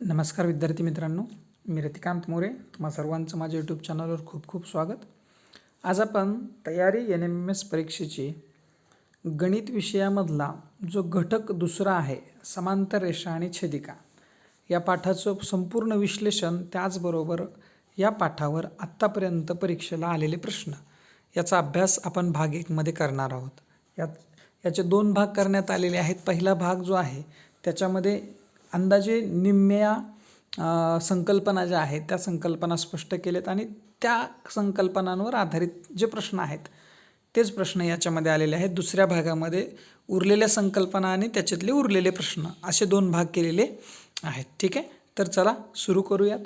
नमस्कार विद्यार्थी मित्रांनो, मी रतिकांत मोरे. तुम्हा सर्वांचं माझ्या यूट्यूब चॅनलवर खूप खूप स्वागत. आज आपण तयारी NMMS परीक्षेची गणित विषयामधला जो घटक दुसरा आहे समांतर रेषा आणि छेदिका या पाठाचं संपूर्ण विश्लेषण, त्याचबरोबर या पाठावर आत्तापर्यंत परीक्षेला आलेले प्रश्न याचा अभ्यास आपण भाग 1 मध्ये करणार आहोत. याचे 2 भाग करण्यात आलेले आहेत. पहिला भाग जो आहे त्याच्यामध्ये अंदाजे निम्म्या संकल्पना ज्या आहेत त्या संकल्पना स्पष्ट केलेत आणि त्या संकल्पनांवर आधारित जे प्रश्न आहेत तेच प्रश्न याच्यामध्ये आलेले आहेत. दुसऱ्या भागामध्ये उरलेल्या संकल्पना आणि त्याच्यातले उरलेले प्रश्न असे 2 भाग केलेले आहेत. ठीक आहे, तर चला सुरू करूयात.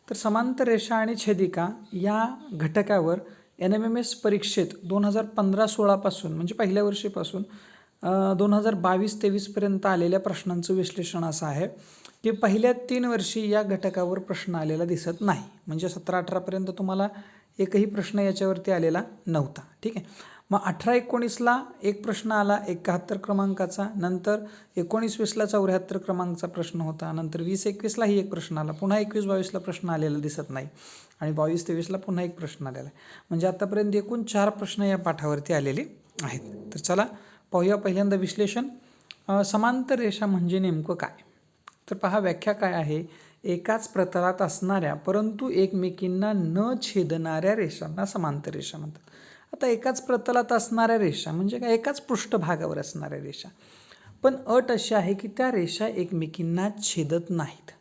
तर समांतर रेषा आणि छेदिका या घटकावर NMMS परीक्षेत 2015-16 पासून म्हणजे पहिल्या वर्षीपासून 2022-23 पर्यंत आलेल्या प्रश्नांचं विश्लेषण असं आहे की पहिल्या 3 वर्षी या घटकावर प्रश्न आलेला दिसत नाही. म्हणजे 17-18 पर्यंत तुम्हाला एकही प्रश्न याच्यावरती आलेला नव्हता. ठीक आहे, मग 18-19ला एक प्रश्न आला 71 क्रमांकाचा, नंतर 19-20ला 74 क्रमांकाचा प्रश्न होता, नंतर 20-21लाही एक प्रश्न आला, पुन्हा 21-22ला प्रश्न आलेला दिसत नाही आणि 22-23ला पुन्हा एक प्रश्न आलेला आहे. म्हणजे आतापर्यंत एकूण 4 प्रश्न या पाठावरती आलेले आहेत. तर चला पाहूया पहिल्यांदा विश्लेषण. समांतर रेषा म्हणजे नेमकं काय? तर पहा, व्याख्या काय आहे. एकाच प्रतलात असणाऱ्या परंतु एकमेकींना न छेदणाऱ्या रेषांना समांतर रेषा म्हणतात. आता एकाच प्रतलात असणाऱ्या रेषा म्हणजे काय? एकाच पृष्ठभागावर असणाऱ्या रेषा, पण अट अशी आहे की त्या रेषा एकमेकींना छेदत नाहीत.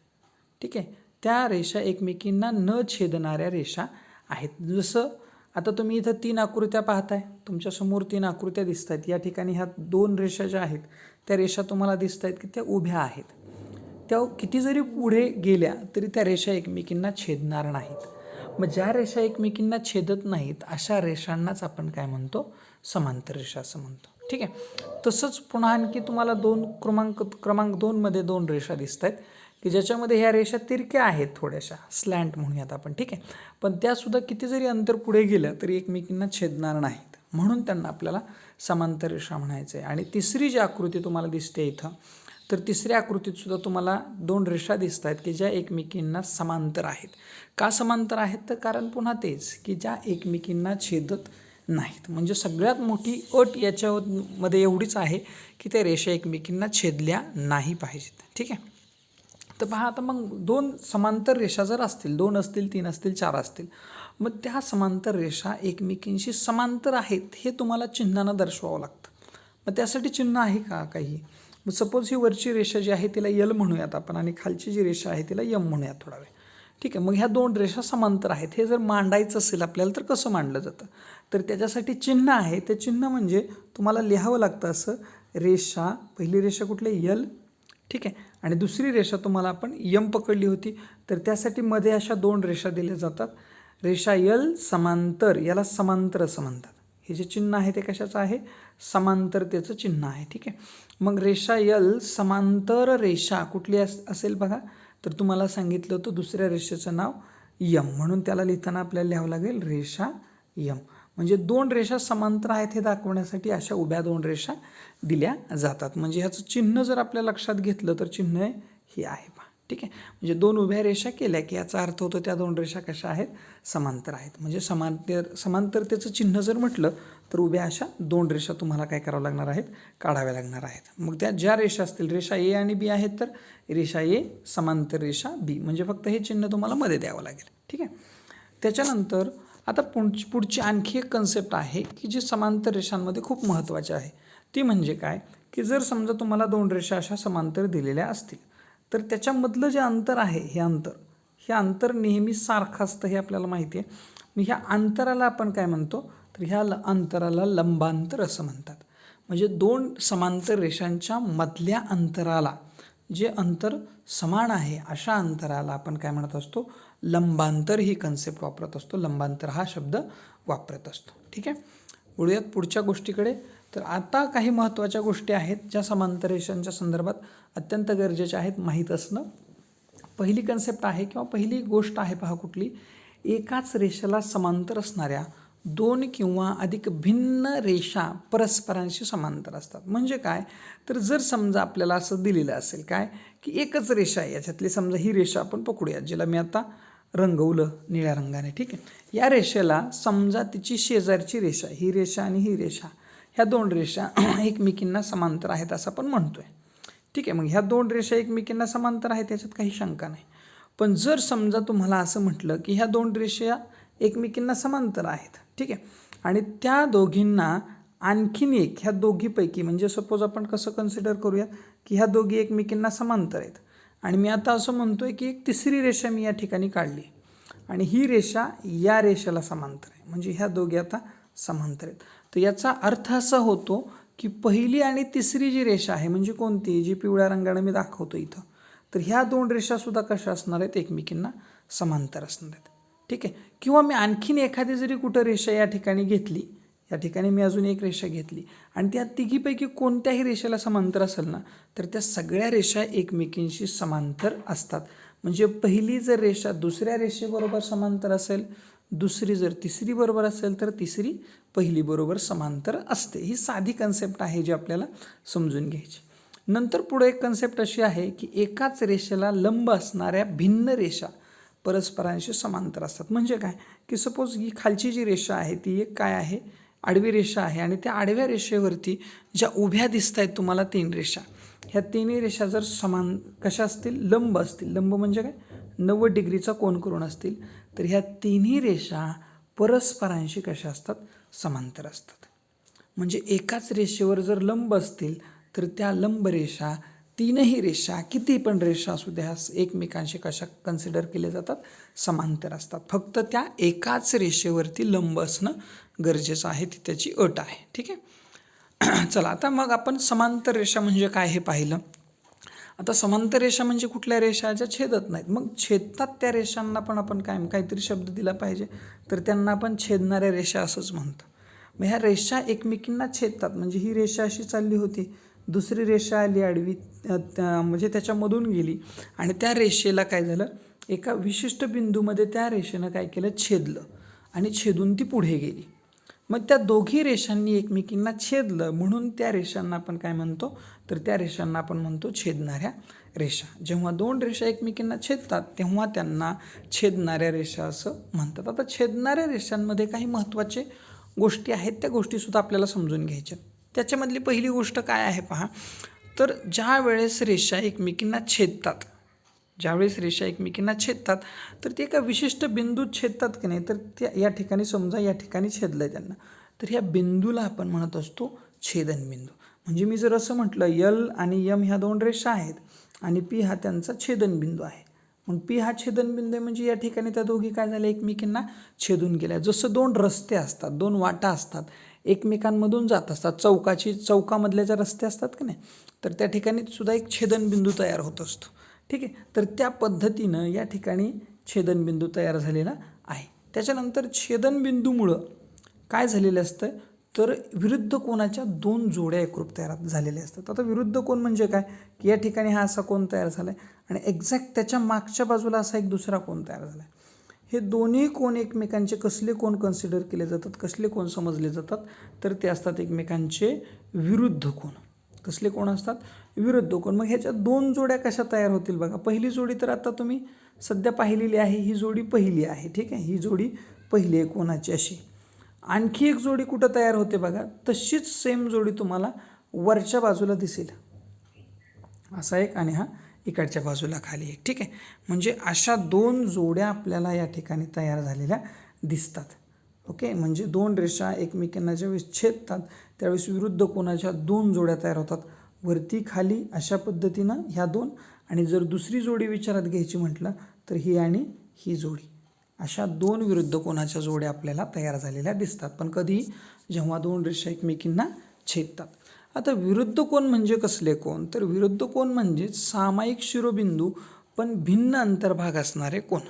ठीक आहे, त्या रेषा एकमेकींना न छेदणाऱ्या रेषा आहेत. जसं आता तुम्ही इथं 3 आकृत्या पाहताय, तुमच्यासमोर 3 आकृत्या दिसत आहेत. या ठिकाणी ह्या 2 रेषा ज्या आहेत त्या रेषा तुम्हाला दिसत आहेत की त्या उभ्या आहेत. त्या किती जरी पुढे गेल्या तरी त्या रेषा एकमेकींना छेदणार नाहीत. मग ज्या रेषा एकमेकींना छेदत नाहीत अशा रेषांनाच आपण काय म्हणतो? समांतर रेषा असं म्हणतो. ठीक आहे, तसंच पुन्हा आणखी तुम्हाला क्रमांक 2 मध्ये 2 रेषा दिसत आहेत की ज्याच्यामध्ये ह्या रेषा तिरक्या आहेत, थोड्याशा स्लॅन्ट म्हणूयात आपण. ठीक आहे, पण त्यासुद्धा किती जरी अंतर पुढे गेलं तरी एकमेकींना छेदणार नाहीत, म्हणून त्यांना आपल्याला समांतर रेषा म्हणायचं आहे. आणि तिसरी जी आकृती तुम्हाला दिसते इथं, तर तिसऱ्या आकृतीत सुद्धा तुम्हाला 2 रेषा दिसत आहेत की ज्या एकमेकींना समांतर आहेत. का समांतर आहेत? तर कारण पुन्हा तेच की ज्या एकमेकींना छेदत नाहीत. म्हणजे सगळ्यात मोठी अट याच्यामध्ये एवढीच आहे की त्या रेषा एकमेकींना छेदल्या नाही पाहिजेत. ठीक आहे, तर पहा आता मग 2 समांतर रेषा जर असतील, 2 असतील, 3 असतील, 4 असतील, मग त्या समांतर रेषा एकमेकींशी समांतर आहेत हे तुम्हाला चिन्हानं दर्शवावं लागतं. मग त्यासाठी चिन्ह आहे का काही? मग सपोज ही वरची रेषा जी आहे तिला L म्हणूयात आपण आणि खालची जी रेषा आहे तिला M म्हणूयात थोडा वेळ. ठीक आहे, मग ह्या 2 रेषा समांतर आहेत. हे जर मांडायचं असेल आपल्याला तर कसं मांडलं जातं? तर त्याच्यासाठी चिन्ह आहे. ते चिन्ह म्हणजे तुम्हाला लिहावं लागतं असं, रेषा, पहिली रेषा कुठली? L. ठीक आहे, आणि दुसरी रेषा तुम्हाला आपण M पकडली होती, तर त्यासाठी मध्ये अशा 2 रेषा दिल्या जातात. रेषा L समांतर, याला समांतर असं म्हणतात. हे जे चिन्ह आहे ते कशाचं आहे? समांतरतेचं चिन्ह आहे. ठीक आहे, मग रेषा L समांतर रेषा कुठली असेल बघा, तर तुम्हाला सांगितलं होतं दुसऱ्या रेषेचं नाव M, म्हणून त्याला लिहिताना आपल्याला लिहावं लागेल रेषा M. म्हणजे 2 रेषा समांतर आहेत हे दाखवण्यासाठी अशा उभ्या 2 रेषा दिल्या जातात. म्हणजे ह्याचं चिन्ह जर आपल्या लक्षात घेतलं तर चिन्ह हे आहे पहा. ठीक आहे, म्हणजे 2 उभ्या रेषा केल्या की याचा अर्थ होतो त्या 2 रेषा कशा आहेत? समांतर आहेत. म्हणजे समांतरतेचं चिन्ह जर म्हटलं तर उभ्या अशा 2 रेषा तुम्हाला काय करावं लागणार आहेत? काढाव्या लागणार आहेत. मग त्या ज्या रेषा असतील, रेषा A आणि B आहेत, तर रेषा A समांतर रेषा B, म्हणजे फक्त हे चिन्ह तुम्हाला मध्ये द्यावं लागेल. ठीक आहे, त्याच्यानंतर आता पुढची आणखी एक कन्सेप्ट आहे की जी समांतर रेषांमध्ये खूप महत्त्वाची आहे. ती म्हणजे काय की जर समजा तुम्हाला 2 रेषा अशा समांतर दिलेल्या असतील तर त्याच्यामधलं जे अंतर आहे, हे अंतर नेहमी सारखं असतं हे आपल्याला माहिती आहे. मग ह्या अंतराला आपण काय म्हणतो? तर ह्या अंतराला लंबांतर असं म्हणतात. म्हणजे 2 समांतर रेषांच्या मधल्या अंतराला, जे अंतर समान आहे अशा अंतराला आपण काय म्हणत असतो? लंबांतर ही कन्सेप्ट वापरत असतो. लंबांतर हा शब्द वापरत असतो. ठीक आहे, वळूयात पुढच्या गोष्टीकडे. तर आता काही महत्त्वाच्या गोष्टी आहेत ज्या समांतर रेषांच्या संदर्भात अत्यंत गरजेच्या आहेत माहीत असणं. पहिली कन्सेप्ट आहे किंवा पहिली गोष्ट आहे पहा कुठली? एकाच रेषेला समांतर असणाऱ्या दोन किंवा अधिक भिन्न रेषा परस्परांशी समांतर असतात. म्हणजे काय, तर जर समजा आपल्याला असं दिलेलं असेल काय, की एकच रेषा आहे, याच्यातली समजा ही रेषा आपण पकडूया, जिला मी आता रंगवलं निळ्या रंगाने. ठीक आहे, या रेषेला समजा तिची शेजारची रेषा, ही रेषा आणि ही रेषा, ह्या दोन रेषा एकमेकींना समांतर आहेत असं आपण म्हणतोय. ठीक आहे, मग ह्या दोन रेषा एकमेकींना समांतर आहेत याच्यात काही शंका नाही. पण जर समजा तुम्हाला असं म्हटलं की ह्या दोन रेषा एकमेकींना समांतर आहेत, ठीक आहे, आणि त्या दोघींना आणखीन एक, ह्या दोघीपैकी म्हणजे सपोज आपण कसं कन्सिडर करूया की ह्या दोघी एकमेकींना समांतर आहेत आणि मी आता असं म्हणतोय की एक तिसरी रेषा मी या ठिकाणी काढली आणि ही रेषा या रेषेला समांतर आहे, म्हणजे ह्या दोघी आता समांतर आहेत. तर याचा अर्थ असा होतो की पहिली आणि तिसरी जी रेषा आहे म्हणजे कोणती, जी पिवळ्या रंगाने मी दाखवतो इथं, तर ह्या दोन रेषासुद्धा कशा असणार आहेत, एकमेकींना समांतर असणार आहेत. ठीक आहे, किंवा मी आणखीन एखादी जरी कुठं रेषा या ठिकाणी घेतली, या ठिकाणी मी अजून एक रेषा घेतली आणि त्या तिघीपैकी कोणत्याही रेषेला समांतर असेल ना, तर त्या सगळ्या रेषा एकमेकींशी समांतर असतात. म्हणजे पहिली जर रेषा दुसऱ्या रेषेबरोबर समांतर असेल, दुसरी जर तिसरी बरोबर असेल, तर तिसरी पहिली बरोबर समांतर असते. ही साधी कन्सेप्ट आहे जी आपल्याला समजून घ्यायची. नंतर पुढे एक कन्सेप्ट अशी आहे की एकाच रेषेला लंब असणाऱ्या भिन्न रेषा परस्परांशी समांतर असतात. म्हणजे काय, की सपोज ही खालची जी रेषा आहे ती एक काय आहे, आडवी रेषा आहे आणि त्या आडव्या रेषेवरती ज्या उभ्या दिसत आहेत तुम्हाला तीन रेषा, ह्या तिन्ही रेषा जर समान कशा असतील, लंब असतील, लंब म्हणजे काय, 90 डिग्रीचा कोन करून असतील, तर ह्या तिन्ही रेषा परस्परांशी कशा असतात, समांतर असतात. म्हणजे एकाच रेषेवर जर लंब असतील तर त्या लंब रेषा, तीनही रेषा, किती पण रेषा असू द्या, एकमेकांशी कशा कन्सिडर केल्या जातात, समांतर असतात. फक्त त्या एकाच रेषेवरती लंब असणं गरजेचं आहे, ती त्याची अट आहे. ठीक आहे, चला आता मग आपण समांतर रेषा म्हणजे काय हे पाहिलं. आता समांतर रेषा म्हणजे कुठल्या रेषा ज्या छेदत नाहीत, मग छेदतात त्या रेषांना पण आपण काहीतरी शब्द दिला पाहिजे, तर त्यांना आपण छेदणाऱ्या रेषा असंच म्हणतो. मग ह्या रेषा एकमेकींना छेदतात, म्हणजे ही रेषा अशी चालली होती, दुसरी रेषा आली आडवी, म्हणजे त्याच्यामधून गेली आणि त्या रेषेला काय झालं, एका विशिष्ट बिंदूमध्ये त्या रेषेनं काय केलं, छेदलं आणि छेदून ती पुढे गेली. मग त्या दोघी रेषांनी एकमेकींना छेदलं म्हणून त्या रेषांना आपण काय म्हणतो, तर त्या रेषांना आपण म्हणतो छेदणाऱ्या रेषा. जेव्हा दोन रेषा एकमेकींना छेदतात तेव्हा त्यांना छेदणाऱ्या रेषा असं म्हणतात. आता छेदणाऱ्या रेषांमध्ये काही महत्त्वाचे गोष्टी आहेत, त्या गोष्टीसुद्धा आपल्याला समजून घ्यायच्या. त्याच्यामधली पहिली गोष्ट काय आहे पहा, तर ज्या वेळेस रेषा एकमेकींना छेदतात, ज्यावेळेस रेषा एकमेकींना छेदतात तर ते एका विशिष्ट बिंदूत छेदतात की नाही, तर त्या या ठिकाणी समजा या ठिकाणी छेदलं आहे त्यांना, तर ह्या बिंदूला आपण म्हणत असतो छेदनबिंदू. म्हणजे मी जर असं म्हटलं यल आणि यम ह्या दोन रेषा आहेत आणि पी हा त्यांचा छेदनबिंदू आहे, मग पी हा छेदनबिंदू आहे म्हणजे या ठिकाणी त्या दोघी काय झाल्या, एकमेकींना छेदून गेल्या. जसं दोन रस्ते असतात, दोन वाटा असतात, एकमेकांमधून जात असतात, चौकामधले जे रस्ते असतात की नाही, तर त्या ठिकाणी सुद्धा एक छेदनबिंदू तयार होत असतो. ठीक आहे, तर त्या पद्धतीनं या ठिकाणी छेदनबिंदू तयार झालेला आहे. त्याच्यानंतर छेदनबिंदूमुळं काय झालेलं असतं, तर विरुद्ध कोनाच्या दोन जोड्या एकरूप तयार झालेल्या असतात. आता विरुद्ध कोन म्हणजे काय, की या ठिकाणी हा असा कोन तयार झाला आहे आणि एक्झॅक्ट त्याच्या मागच्या बाजूला असा एक दुसरा कोन तयार झाला आहे. हे दोन्ही कोन एकमेकांचे कसले कोन कन्सिडर केले जातात, कसले कोन समजले जातात, तर ते असतात एकमेकांचे विरुद्ध कोन. कसले कोण असतात, विरुद्ध कोन. मग ह्याच्या दोन जोड्या कशा तयार होतील बघा. पहिली जोडी तर आता तुम्ही सध्या पाहिलेली आहे, ही जोडी पहिली आहे. ठीक आहे, ही जोडी पहिली आहे कोणाची अशी. आणखी एक जोडी कुठं तयार होते बघा, तशीच सेम जोडी तुम्हाला वरच्या बाजूला दिसेल, असा एक आणि हा इकडच्या बाजूला खाली एक. ठीक आहे, म्हणजे अशा दोन जोड्या आपल्याला या ठिकाणी तयार झालेल्या दिसतात. ओके, म्हणजे दोन रेषा एकमेकांना ज्यावेळेस छेदतात त्यावेळेस विरुद्ध कोनाच्या दोन जोड्या तयार होतात, वरती खाली अशा पद्धतीनं ह्या दोन, आणि जर दुसरी जोडी विचारात घ्यायची म्हटलं तर ही आणि ही जोडी, अशा दोन विरुद्ध कोनाच्या जोड्या आपल्याला तयार झालेल्या दिसतात. पण कधी, जेव्हा दोन रेषा एकमेकींना छेदतात. आता विरुद्ध कोन म्हणजे कसले कोन, तर विरुद्ध कोन म्हणजे सामायिक शिरोबिंदू पण भिन्न अंतर्भाग असणारे कोन.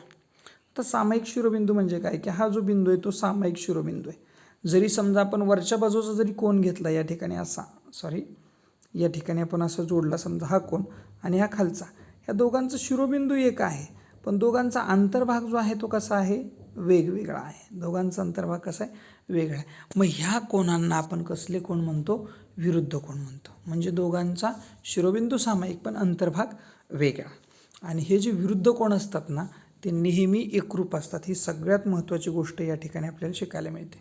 तर सामायिक शिरोबिंदू म्हणजे काय, की हा जो बिंदू आहे तो सामायिक शिरोबिंदू आहे. जरी समजा आपण वरच्या बाजूचा जरी कोन घेतला, या ठिकाणी असा, या ठिकाणी आपण असं जोडला समजा हा कोन आणि हा खालचा, ह्या दोघांचा शिरोबिंदू एक आहे, पण दोघांचा अंतर्भाग जो आहे तो कसा आहे, वेगवेगळा आहे, दोघांचा अंतर्भाग कसा आहे वेगळा आहे. मग ह्या कोणांना आपण कसले कोण म्हणतो, विरुद्ध कोण म्हणतो. म्हणजे दोघांचा शिरोबिंदू सामायिक पण अंतर्भाग वेगळा. आणि हे जे विरुद्ध कोण असतात ना ते नेहमी एकरूप असतात. ही सगळ्यात महत्त्वाची गोष्ट या ठिकाणी आपल्याला शिकायला मिळते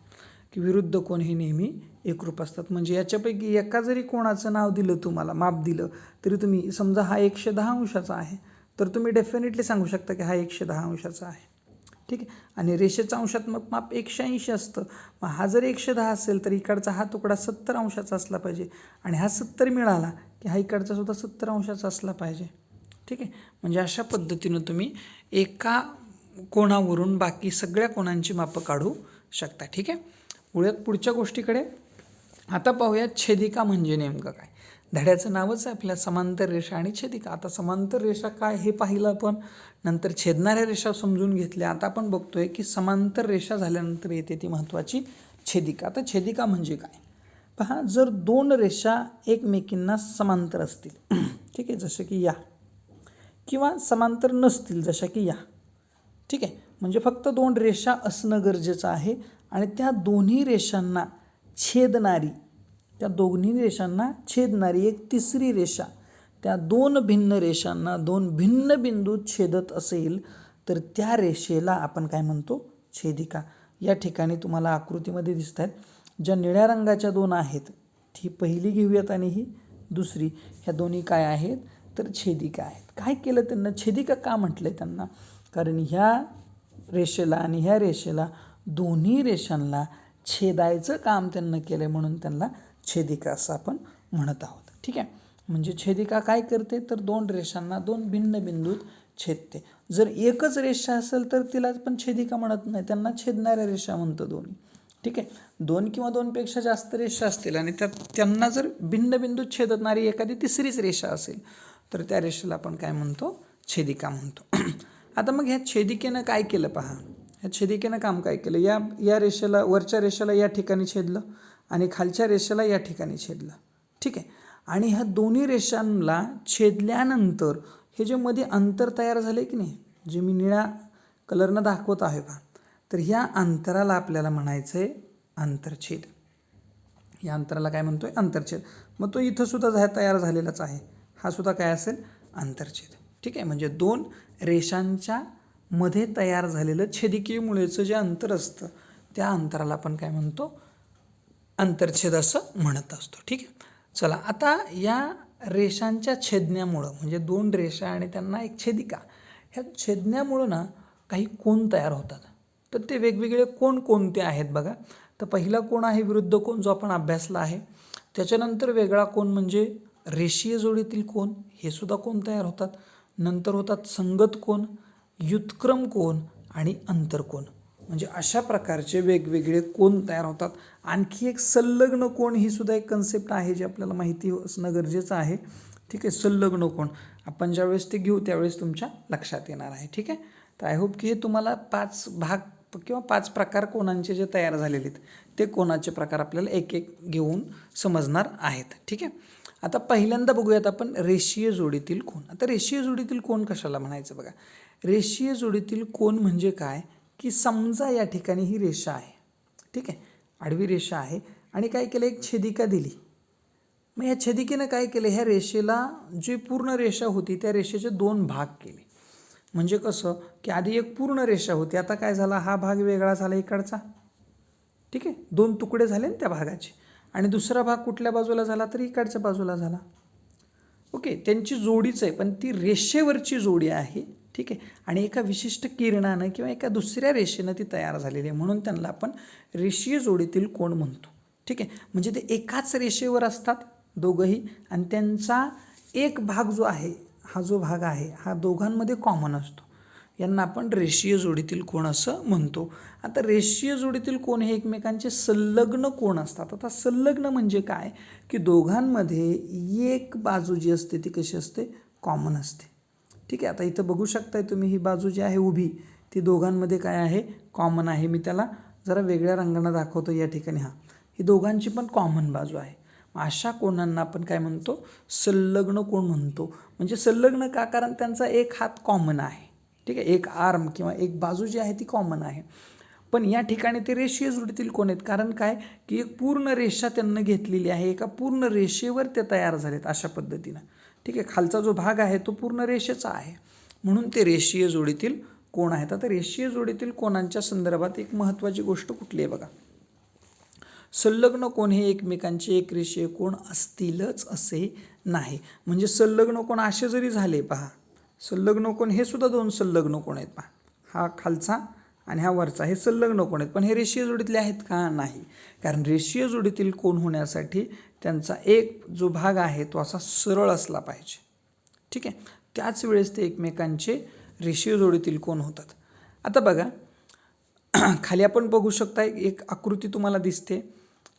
की विरुद्ध कोण हे नेहमी एकरूप असतात. म्हणजे याच्यापैकी एका जरी कोणाचं नाव दिलं, तुम्हाला माप दिलं, तरी तुम्ही समजा हा 110 अंशाचा आहे तर तुम्ही डेफिनेटली सांगू शकता की हा 110 अंशाचा आहे. ठीक आहे. आणि रेषेचं अंशात्मक माप 180 असतं. मग हा जर 110 असेल तर इकडचा हा तुकडा 70 अंशाचा असला पाहिजे आणि हा 70 मिळाला की हा इकडचा सुद्धा 70 अंशाचा असला पाहिजे. ठीक आहे. म्हणजे अशा पद्धतीनं तुम्ही एका कोणावरून बाकी सगळ्या कोणांची मापं काढू शकता. ठीक आहे. पुढच्या गोष्टीकडे आता पाहूया. छेदिका म्हणजे नेमकं काय. धड्याचं नावच आहे आपल्या समांतर रेषा आणि छेदिका. आता समांतर रेषा काय हे पाहिलं आपण, नंतर छेदणाऱ्या रेषा समजून घेतल्या. आता आपण बघतोय की समांतर रेषा झाल्यानंतर येते ती महत्त्वाची छेदिका. आता छेदिका म्हणजे काय पहा, जर दोन रेषा एकमेकींना समांतर असतील, ठीक आहे, जसं की या, किंवा समांतर नसतील जशा की या, ठीक आहे, म्हणजे फक्त दोन रेषा असणं गरजेचं आहे आणि त्या दोन्ही रेषांना छेदणारी एक तिसरी रेषा त्या दोन भिन्न रेषांना दोन भिन्न बिंदूत छेदत असेल तर त्या रेषेला आपण काय म्हणतो, छेदिका. या ठिकाणी तुम्हाला आकृतीमध्ये दिसत आहेत ज्या निळ्या रंगाच्या दोन आहेत, ही पहिली घेऊयात आणि ही दुसरी, ह्या दोन्ही काय आहेत तर छेदिका आहेत. काय केलं त्यांना छेदिका का म्हटलंय त्यांना, कारण ह्या रेषेला आणि ह्या रेषेला दोन्ही रेषांना छेदायचं काम त्यांना केलं म्हणून त्यांना छेदिका असं आपण म्हणत आहोत. ठीक आहे. म्हणजे छेदिका काय करते तर दोन रेषांना दोन भिन्न बिंदूत छेदते. जर एकच रेषा असेल तर तिला पण छेदिका म्हणत नाही, त्यांना छेदणाऱ्या रेषा म्हणतो दोन्ही. ठीक आहे. दोन किंवा दोनपेक्षा जास्त रेषा असतील आणि त्यांना जर भिन्न बिंदूत छेदणारी एखादी तिसरीच रेषा असेल तर त्या रेषेला आपण काय म्हणतो, छेदिका म्हणतो. आता मग ह्या छेदिकेनं काय केलं पहा, ह्या छेदिकेनं काम काय केलं, या रेषेला, वरच्या रेषेला या ठिकाणी छेदलं आणि खालच्या रेषेला या ठिकाणी छेदलं. ठीक आहे. आणि ह्या दोन्ही रेषांना छेदल्यानंतर हे जे मध्ये अंतर तयार झाले की नाही, जे मी निळ्या कलरनं दाखवत आहे पहा, तर ह्या अंतराला आपल्याला म्हणायचं आहे आंतरछेद. या अंतराला काय म्हणतोय, आंतरछेद. मग तो इथं सुद्धा तयार झालेलाच आहे, हा सुद्धा काय असेल, आंतरछेद. ठीक आहे. म्हणजे दोन रेषांच्या मध्ये तयार झालेलं छेदिकेमुळेचं जे अंतर असतं त्या अंतराला आपण काय म्हणतो, आंतरछेद असं म्हणत असतो. ठीक आहे. चला, आता या रेषांच्या छेदण्यामुळं म्हणजे दोन रेषा आणि त्यांना एक छेदिका, ह्या छेदण्यामुळं ना काही कोन तयार होतात. तर ते वेगवेगळे कोन कोणते आहेत बघा. तर पहिला कोन आहे विरुद्ध कोन, जो आपण अभ्यासला आहे. त्याच्यानंतर वेगळा कोन म्हणजे रेषीय जोडीतील कोन, हे सुद्धा कोन तयार होतात. नंतर होतात संगत कोन, व्युत्क्रम कोन आणि अंतरकोन. म्हणजे अशा प्रकारचे वेगवेगळे कोन तयार होतात. आणखी एक संलग्न कोन, ही सुद्धा एक कन्सेप्ट आहे जी आपल्याला माहिती असणं गरजेचं आहे. ठीक आहे. संलग्न कोन आपण ज्यावेळेस ते घेऊ त्यावेळेस तुमच्या लक्षात येणार आहे. ठीक आहे. तर आय होप की हे तुम्हाला 5 भाग किंवा 5 प्रकार कोनांचे जे तयार झालेले आहेत ते कोनाचे प्रकार आपल्याला एक एक घेऊन समजणार आहेत. ठीक आहे. आता पहिल्यांदा बघूयात आपण रेषीय जोडीतील कोन. आता रेषीय जोडीतील कोन कशाला म्हणायचं बघा. रेषीय जोडीतील कोन म्हणजे काय की समजा या ठिकाणी ही रेषा आहे, ठीक आहे, आडवी रेषा आहे आणि काय केलं, एक छेदिका दिली. मग या छेदिकेनं काय केलं, ह्या रेषेला जी पूर्ण रेषा होती त्या रेषेचे दोन भाग केले. म्हणजे कसं की आधी एक पूर्ण रेषा होती, आता काय झाला, हा भाग वेगळा झाला इकडचा. ठीक आहे. दोन तुकडे झाले ना त्या भागाचे. आणि दुसरा भाग कुठल्या बाजूला झाला तर इकडच्या बाजूला झाला. ओके. त्यांची जोडीच आहे पण ती रेषेवरची जोडी आहे. ठीक आहे. आणि एका विशिष्ट किरणानं किंवा एका दुसऱ्या रेषेनं ती तयार झालेली आहे म्हणून त्यांना आपण रेषीय जोडीतील कोन म्हणतो. ठीक आहे. म्हणजे ते एकाच रेषेवर असतात दोघंही आणि त्यांचा एक भाग जो आहे, हा जो भाग आहे हा दोघांमध्ये कॉमन असतो. यांना आपण रेषीय जोडीतील कोन असं म्हणतो. आता रेषीय जोडीतील कोन हे एकमेकांचे संलग्न कोन असतात. आता संलग्न म्हणजे काय की दोघांमध्ये एक बाजू जी असते ती कशी असते, कॉमन असते. ठीक आहे. आता इथं बघू शकताय तुम्ही, ही बाजू जी आहे उभी ती दोघांमध्ये काय आहे, कॉमन आहे. मी त्याला जरा वेगळ्या रंगाने दाखवतो या ठिकाणी. ही दोघांची पण कॉमन बाजू आहे. अशा कोनांना आपण काय म्हणतो, संलग्न कोन म्हणतो. म्हणजे संलग्न का, कारण त्यांचा एक हात कॉमन आहे. ठीक आहे, एक आर्म किंवा एक बाजू जी आहे ती कॉमन आहे. पण या ठिकाणी ते रेषीय जोडीतील कोण आहेत, कारण काय की एक पूर्ण रेषा त्यांना घेतलेली आहे, एका पूर्ण रेषेवर ते तयार झालेत अशा पद्धतीनं. ठीक आहे, खालचा जो भाग आहे तो पूर्ण रेषेचा आहे, म्हणून ते रेषीय जोडीतील कोण आहेत. आता रेषीय जोडीतील कोणांच्या संदर्भात एक महत्त्वाची गोष्ट कुठली आहे बघा, संलग्न कोण हे एकमेकांचे एक रेषीय कोण असतीलच असे नाही. म्हणजे संलग्न कोण असे जरी झाले, पहा संलग्न कोण हे सुद्धा दोन संलग्न कोण आहेत, पहा हा खालचा आणि हा वरचा, हे संलग्न कोण आहेत, पण हे रेषीय जोडीतले आहेत का, नाही. कारण रेषीय जोडीतील कोण होण्यासाठी त्यांचा एक जो भाग आहे तो असा सरळ असला पाहिजे. ठीक आहे, त्याच वेळेस ते एकमेकांचे रेषीय जोडीतील कोण होतात. आता बघा खाली आपण बघू शकता एक आकृती तुम्हाला दिसते.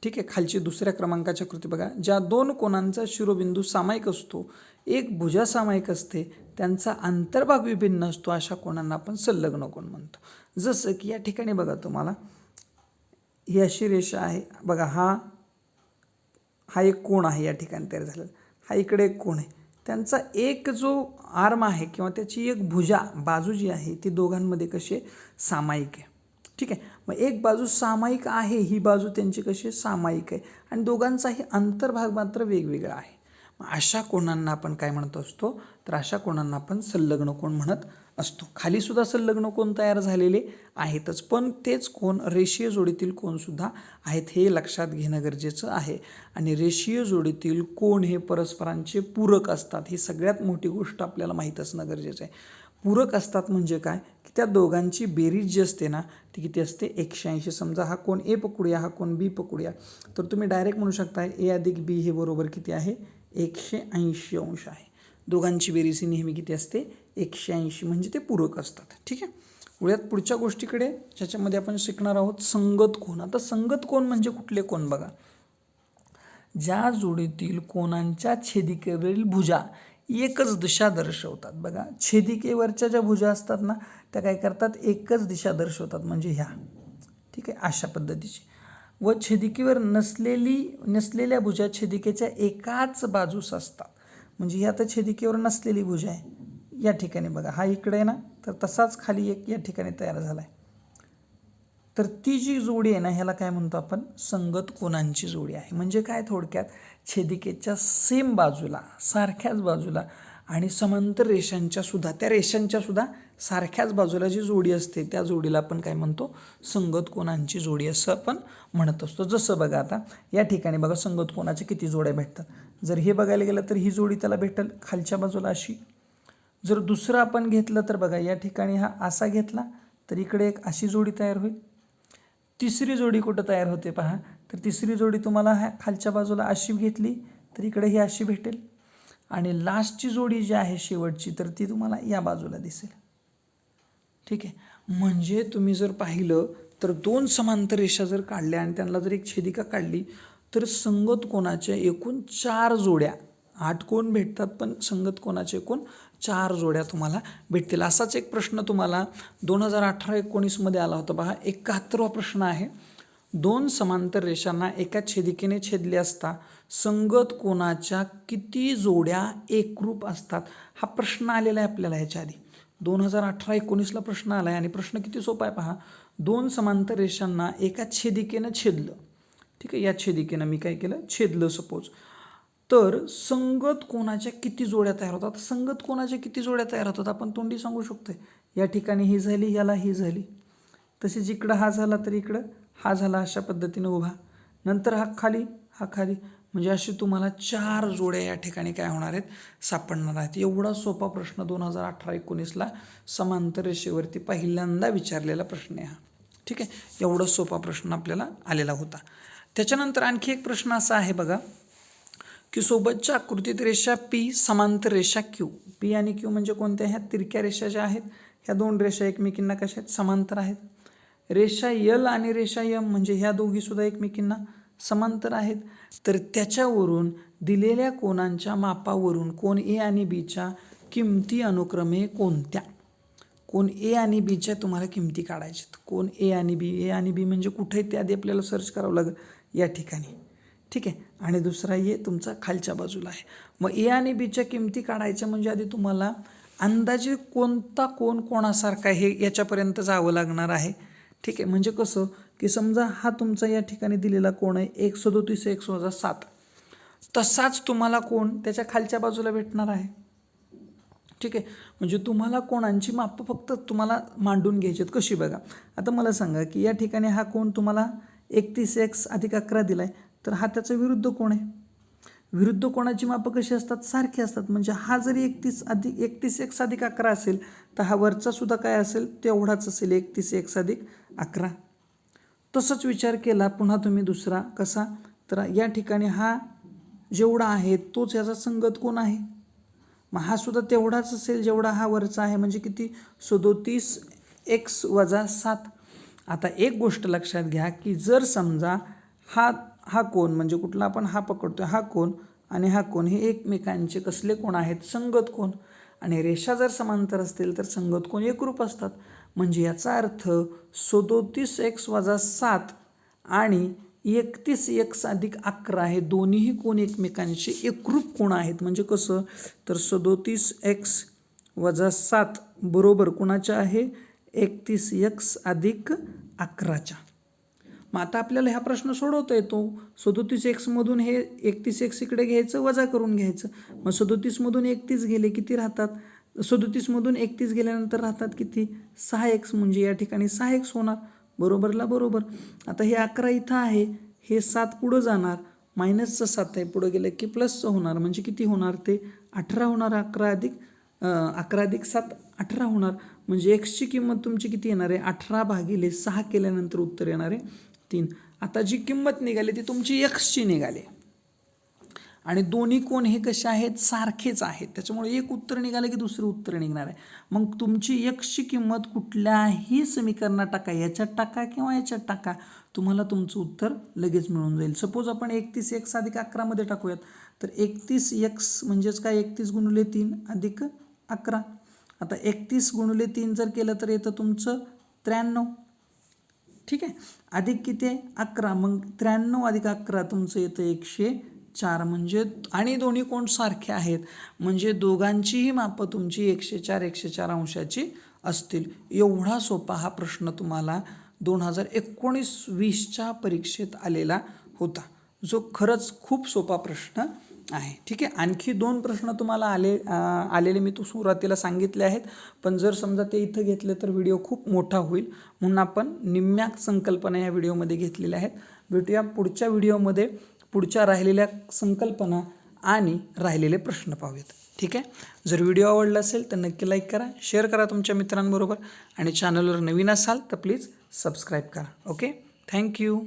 ठीक आहे, खालची दुसऱ्या क्रमांकाची आकृती बघा, ज्या दोन कोणांचा शिरोबिंदू सामायिक असतो, एक भुजा सामायिक असते, त्यांचा अंतर्भाग विभिन्न असतो, अशा कोणांना आपण संलग्न कोण म्हणतो. जसं की या ठिकाणी बघा तुम्हाला ही अशी रेषा आहे बघा, हा एक कोण आहे या ठिकाणी तयार झालेला, हा इकडे एक कोण आहे, त्यांचा एक जो आर्म आहे किंवा त्याची एक भुजा बाजू जी आहे ती दोघांमध्ये कशी सामायिक आहे. ठीक आहे, मग एक बाजू सामायिक आहे, ही बाजू त्यांची कशी सामायिक आहे, आणि दोघांचाही अंतर्भाग मात्र वेगवेगळा आहे. मग अशा कोणांना आपण काय म्हणत असतो, तर अशा कोणांना आपण संलग्न कोण म्हणत असतो. खाली सुद्धा संलग्न कोण तयार झालेले आहेतच, पण तेच कोण रेषीय जोडीतील कोण सुद्धा आहेत हे लक्षात घेणं गरजेचं आहे. आणि रेषीय जोडीतील कोण हे परस्परांचे पूरक असतात, ही सगळ्यात मोठी गोष्ट आपल्याला माहीत असणं गरजेचं आहे. पूरक असतात म्हणजे काय की त्या दोघांची बेरीज जी असते ना ती किती असते, 180. समजा हा कोण ए पकडूया, हा कोण बी पकडूया, तर तुम्ही डायरेक्ट म्हणू शकता ए अधिक बी हे बरोबर किती आहे, 180 अंश आहे. दोघांची बेरीज ही नेहमी किती असते, 180, म्हणजे ते पूरक असतात. ठीक आहे, वळूयात पुढच्या गोष्टीकडे ज्याच्यामध्ये आपण शिकणार आहोत संगत कोण. आता संगत कोण म्हणजे कुठले कोण बघा, ज्या जोडीतील कोणांच्या छेदिकेवरील भुजा एकच दिशा दर्शवतात. बघा छेदिकेवरच्या ज्या भुजा असतात ना त्या काय करतात, एकच दिशा दर्शवतात, म्हणजे ह्या. ठीक आहे, अशा पद्धतीची. व छेदिकेवर नसलेल्या भुजा छेदिकेच्या एकाच बाजूस असतात, म्हणजे ही आता छेदिकेवर नसलेली भुजा आहे या ठिकाणी बघा, हा इकडे आहे ना, तर तसाच खाली एक या ठिकाणी तयार झाला आहे. तर ती जी जोडी आहे ना ह्याला काय म्हणतो आपण, संगत कोणांची जोडी आहे. म्हणजे काय, थोडक्यात छेदिकेच्या सेम बाजूला, सारख्याच बाजूला आणि समांतर रेषांच्या सुद्धा, त्या रेषांच्या सुद्धा सारख्याच बाजूला जी जोडी असते त्या जोडीला आपण काय म्हणतो, संगत कोणांची जोडी असं आपण म्हणत असतो. जसं बघा आता या ठिकाणी बघा संगत कोणाच्या किती जोड्या भेटतात. जर हे बघायला गेलं तर ही जोडी त्याला भेटेल खालच्या बाजूला अशी. जर दुसरं आपण घेतलं तर बघा या ठिकाणी हा असा घेतला तर इकडे एक अशी जोडी तयार होईल. तिसरी जोडी कुठं तयार होते पहा, तर तिसरी जोडी तुम्हाला ह्या खालच्या बाजूला अशी घेतली तर इकडे ही अशी भेटेल, आणि लास्टची जोडी जी आहे शेवटची तर ती तुम्हाला या बाजूला दिसेल. ठीक आहे, म्हणजे तुम्ही जर पाहिलं तर दोन समांतर रेषा जर काढल्या आणि त्यांना जर एक छेदिका काढली तर संगत कोणाच्या एकूण 4 जोड्या, 8 कोण भेटतात पण संगत कोणाचे एकूण 4 जोड्या तुम्हाला भेटतील. असाच एक प्रश्न तुम्हाला 2018-19 मध्ये आला होता पहा, 71वा प्रश्न आहे. दोन समांतर रेषांना एका छेदिकेने छेदले असता संगत कोणाच्या किती जोड्या एकरूप असतात. हा प्रश्न आलेला आहे आपल्याला ह्याच्या आधी 2018-19ला प्रश्न आला आहे, आणि प्रश्न किती सोपा आहे पहा. दोन समांतर रेषांना एका छेदिकेनं छेदलं. ठीक आहे, या छेदिकेनं मी काय केलं, छेदलं सपोज, तर संगत कोणाच्या किती जोड्या तयार होतात. संगत कोणाच्या किती जोड्या तयार होतात आपण तोंडी सांगू शकतोय. या ठिकाणी ही झाली, याला ही झाली, तसेच इकडं हा झाला तर इकडं हा झाला, अशा पद्धतीनं उभा, नंतर हा खाली, हा खाली, म्हणजे अशी तुम्हाला 4 जोड्या या ठिकाणी काय होणार आहेत, सापडणार आहेत. एवढा सोपा प्रश्न 2018-19ला समांतर रेषेवरती पहिल्यांदा विचारलेला प्रश्न आहे हा. ठीक आहे, एवढा सोपा प्रश्न आपल्याला आलेला होता. त्याच्यानंतर आणखी एक प्रश्न असा आहे बघा की सोबतच्या आकृतीत रेषा पी समांतर रेषा क्यू. पी आणि क्यू म्हणजे कोणत्या, ह्या तिरक्या रेषा ज्या आहेत ह्या दोन रेषा एकमेकींना कशा आहेत, समांतर आहेत. रेषा यल आणि रेषा यम म्हणजे ह्या दोघी सुद्धा एकमेकींना समांतर आहेत. तर त्याच्यावरून दिलेल्या कोणांच्या मापावरून कोण ए आणि बीच्या किमती अनुक्रमे कोणत्या. कोण ए आणि बीच्या तुम्हाला किमती काढायच्यात. कोण ए आणि बी म्हणजे कुठे ते आधी आपल्याला सर्च करावं लागेल या ठिकाणी. ठीक आहे, आणि दुसरा ए तुमचा खालच्या बाजूला आहे. मग ए आणि बीच्या किमती काढायच्या म्हणजे आधी तुम्हाला अंदाजे कोणता कोण कोणासारखा हे याच्यापर्यंत जावं लागणार आहे. ठीक आहे, म्हणजे कसं की समजा हा तुमचा या ठिकाणी दिलेला कोण आहे 137 तसाच तुम्हाला कोण त्याच्या खालच्या बाजूला भेटणार आहे. ठीक आहे, म्हणजे तुम्हाला कोणांची मापं फक्त तुम्हाला मांडून घ्यायची आहेत. कशी बघा, आता मला सांगा की या ठिकाणी हा कोण तुम्हाला 31x अधिक 11 दिला आहे, तर हा त्याचा विरुद्ध कोण आहे. विरुद्ध कोणाची मापं कशी असतात, सारखी असतात. म्हणजे हा जरी 31x अधिक 11 असेल तर हा वरचा सुद्धा काय असेल तेवढाच असेल 31x अधिक 11. तसंच विचार केला पुन्हा तुम्ही दुसरा कसा, तर या ठिकाणी हा जेवढा आहे तोच याचा संगत कोण आहे. मग हा सुद्धा तेवढाच असेल जेवढा हा वरचा आहे, म्हणजे किती 37x - 7. आता एक गोष्ट लक्षात घ्या की जर समजा हा कोण म्हणजे कुठला आपण हा पकडतोय, हा कोण आणि हा कोण हे एकमेकांचे कसले कोण आहेत, संगत कोण. आणि रेषा जर समांतर असतील तर संगत कोण एकरूप असतात. म्हणजे याचा अर्थ 37x - 7 आणि 31x अधिक 11 हे दोन्हीही कोण एकमेकांचे एकरूप कोण आहेत. म्हणजे कसं, तर 37x - 7 बरोबर कोणाच्या आहे 31x अधिक 11च्या. मग आता आपल्याला हा प्रश्न सोडवता येतो. 37x मधून हे 31x इकडे घ्यायचं, वजा करून घ्यायचं. मग 37 मधून 31 गेले किती राहतात, 37 मधून 31 गेल्यानंतर राहतात किती 6x, म्हणजे या ठिकाणी 6x होणार. बरोबरला बरोबर. आता हे 11 इथं आहे, हे 7 पुढं जाणार, मायनसचं 7 आहे पुढं गेलं की प्लसचं होणार, म्हणजे किती होणार ते 18 होणार. 11 अधिक 7 18 होणार. म्हणजे एक्सची किंमत तुमची किती येणार आहे 18/6 केल्यानंतर उत्तर येणार आहे 3. आता जी किंमत निघाली ती तुमची एक्सची निघाली आणि दोन्ही कोण हे कसे आहेत, सारखेच आहेत. त्याच्यामुळे एक उत्तर निघालं की दुसरं उत्तर निघणार आहे. मग तुमची एक्सची किंमत कुठल्याही समीकरणात टाका, याच्यात टाका किंवा याच्यात टाका, तुम्हाला तुमचं उत्तर लगेच मिळून जाईल. सपोज आपण 31x अधिक 11 मध्ये टाकूयात, तर 31x म्हणजेच काय 31 × 3 अधिक 11. आता 31 × 3 जर केलं तर येतं तुमचं 93. ठीक आहे, अधिक किती आहे 11, मग 93 अधिक 11 तुमचं येतं 104. म्हणजे आणि दोन्ही कोण सारखे आहेत, म्हणजे दोघांचीही मापं तुमची 104 अंशाची असतील. एवढा सोपा हा प्रश्न तुम्हाला 2019-20च्या परीक्षेत आलेला होता, जो खरंच खूप सोपा प्रश्न आहे. ठीक आहे, आणखी 2 प्रश्न तुम्हाला आलेले मी सुरुवातीला सांगितले आहेत, पण जर समजा ते इथं घेतले तर व्हिडिओ खूप मोठा होईल, म्हणून आपण निम्म्या संकल्पना या व्हिडिओमध्ये घेतलेल्या आहेत. भेटूया पुढच्या व्हिडिओमध्ये, पुढच्या राहिलेल्या संकल्पना आणि राहिलेले प्रश्न पाहूयात. ठीक आहे, जर व्हिडिओ आवडला असेल तर नक्की लाईक करा, शेअर करा तुमच्या मित्रांबरोबर आणि चॅनलवर नवीन असाल तर प्लीज सबस्क्राईब करा. Okay, thank you.